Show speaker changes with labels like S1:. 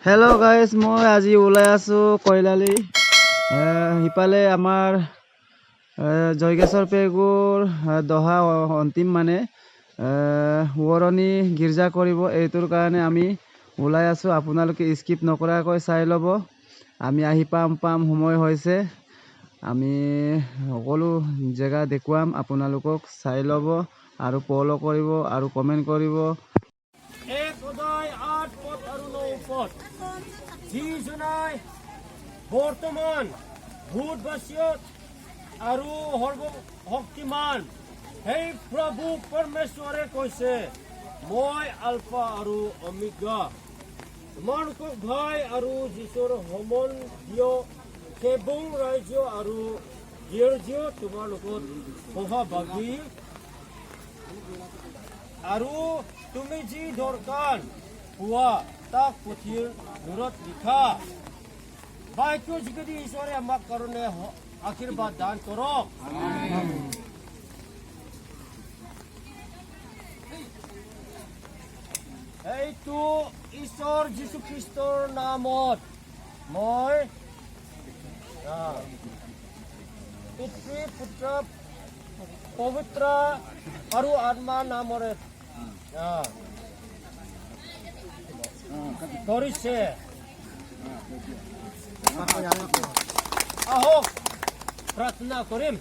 S1: Hello' guys, মই আজি ওলাই আছোঁ কয়লালি। সিফালে আমাৰ জয়গেশ্বৰ পেগুৰ দহা অন্তিম সোঁৱৰণি গীৰ্জা কৰিব। এইটোৰ কাৰণে আমি ওলাই আছোঁ। আপোনালোকে স্কিপ নকৰাকৈ চাই ল'ব। আমি আহি পাম সময় হৈছে। আমি সকলো জেগা দেখুৱাম, আপোনালোকক চাই ল'ব আৰু ফ'ল' কৰিব আৰু কমেণ্ট কৰিব।
S2: বৰ্তমান ভূতবাসীত আৰু সৰ্বশক্তিমান সেই প্ৰভু পৰমেশ্বৰে কৈছে, মই আলফা আৰু অমেগা, তোমালোকক ভাই আৰু যীশুৰ সম্বন্ধীয় সেবং ৰাজ্য আৰু গীৰ্জ তোমালোকত সহভাগী। আৰু তুমি যি দৰকাৰ পোৱা তাক পুথিৰ মূৰত লিখা। বাক্যৰ যোগেদি ঈশ্বৰে আমাক কাৰণে আশীৰ্বাদ দান কৰক। এইটো ঈশ্বৰ যীশুখ্ৰীষ্টৰ নামত মই পিতৃ পুত্ৰ পবিত্ৰ আৰু আত্মা নামৰে ধৰিছে। আহক প্ৰাৰ্থনা কৰিম।